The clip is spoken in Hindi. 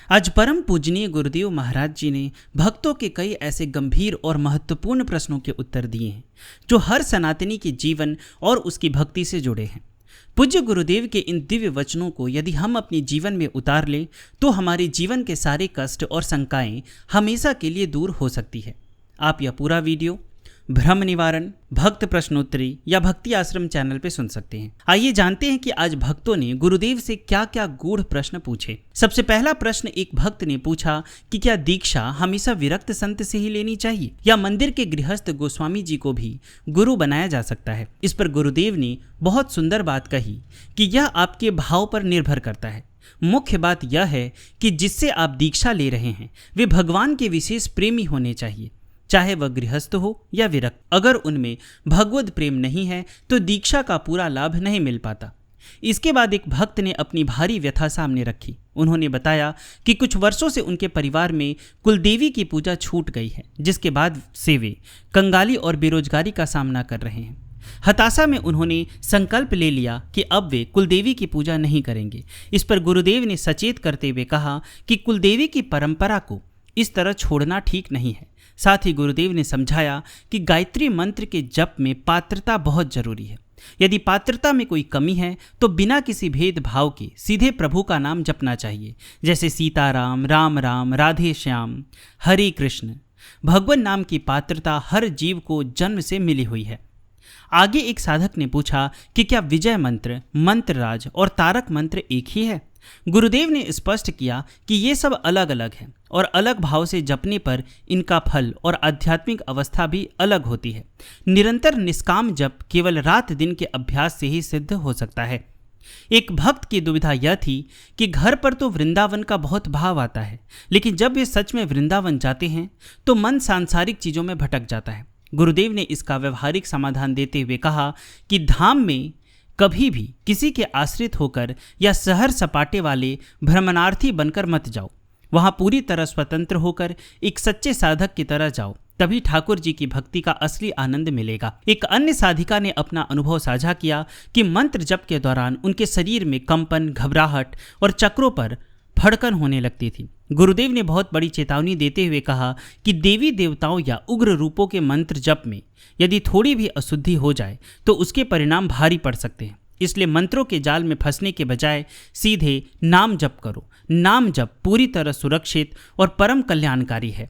आज परम पूजनीय गुरुदेव महाराज जी ने भक्तों के कई ऐसे गंभीर और महत्वपूर्ण प्रश्नों के उत्तर दिए हैं जो हर सनातनी के जीवन और उसकी भक्ति से जुड़े हैं। पूज्य गुरुदेव के इन दिव्य वचनों को यदि हम अपने जीवन में उतार लें तो हमारे जीवन के सारे कष्ट और शंकाएं हमेशा के लिए दूर हो सकती है। आप यह पूरा वीडियो भ्रम निवारण, भक्त प्रश्नोत्तरी या भक्ति आश्रम चैनल पे सुन सकते हैं। आइए जानते हैं कि आज भक्तों ने गुरुदेव से क्या क्या गूढ़ प्रश्न पूछे। सबसे पहला प्रश्न एक भक्त ने पूछा कि क्या दीक्षा हमेशा विरक्त संत से ही लेनी चाहिए या मंदिर के गृहस्थ गोस्वामी जी को भी गुरु बनाया जा सकता है। इस पर गुरुदेव ने बहुत सुंदर बात कही कि यह आपके भाव पर निर्भर करता है। मुख्य बात यह है कि जिससे आप दीक्षा ले रहे हैं वे भगवान के विशेष प्रेमी होने चाहिए, चाहे वह गृहस्थ हो या विरक्त। अगर उनमें भगवद प्रेम नहीं है तो दीक्षा का पूरा लाभ नहीं मिल पाता। इसके बाद एक भक्त ने अपनी भारी व्यथा सामने रखी। उन्होंने बताया कि कुछ वर्षों से उनके परिवार में कुलदेवी की पूजा छूट गई है, जिसके बाद से वे कंगाली और बेरोजगारी का सामना कर रहे हैं। हताशा में उन्होंने संकल्प ले लिया कि अब वे कुलदेवी की पूजा नहीं करेंगे। इस पर गुरुदेव ने सचेत करते हुए कहा कि कुलदेवी की परंपरा को इस तरह छोड़ना ठीक नहीं है। साथ ही गुरुदेव ने समझाया कि गायत्री मंत्र के जप में पात्रता बहुत जरूरी है। यदि पात्रता में कोई कमी है तो बिना किसी भेदभाव के सीधे प्रभु का नाम जपना चाहिए, जैसे सीताराम, राम राम, राधे श्याम, हरे कृष्ण। भगवान नाम की पात्रता हर जीव को जन्म से मिली हुई है। आगे एक साधक ने पूछा कि क्या विजय मंत्र, मंत्रराज और तारक मंत्र एक ही है। गुरुदेव ने स्पष्ट किया कि ये सब अलग अलग हैं और अलग भाव से जपने पर इनका फल और आध्यात्मिक अवस्था भी अलग होती है। निरंतर निष्काम जप केवल रात दिन के अभ्यास से ही सिद्ध हो सकता है। एक भक्त की दुविधा यह थी कि घर पर तो वृंदावन का बहुत भाव आता है, लेकिन जब वे सच में वृंदावन जाते हैं तो मन सांसारिक चीज़ों में भटक जाता है। गुरुदेव ने इसका व्यवहारिक समाधान देते हुए कहा कि धाम में कभी भी किसी के आश्रित होकर या शहर सपाटे वाले भ्रमणार्थी बनकर मत जाओ। वहाँ पूरी तरह स्वतंत्र होकर एक सच्चे साधक की तरह जाओ, तभी ठाकुर जी की भक्ति का असली आनंद मिलेगा। एक अन्य साधिका ने अपना अनुभव साझा किया कि मंत्र जप के दौरान उनके शरीर में कंपन, घबराहट और चक्रों पर फड़कन होने लगती थी। गुरुदेव ने बहुत बड़ी चेतावनी देते हुए कहा कि देवी देवताओं या उग्र रूपों के मंत्र जप में यदि थोड़ी भी अशुद्धि हो जाए तो उसके परिणाम भारी पड़ सकते हैं। इसलिए मंत्रों के जाल में फंसने के बजाय सीधे नाम जप करो। नाम जप पूरी तरह सुरक्षित और परम कल्याणकारी है।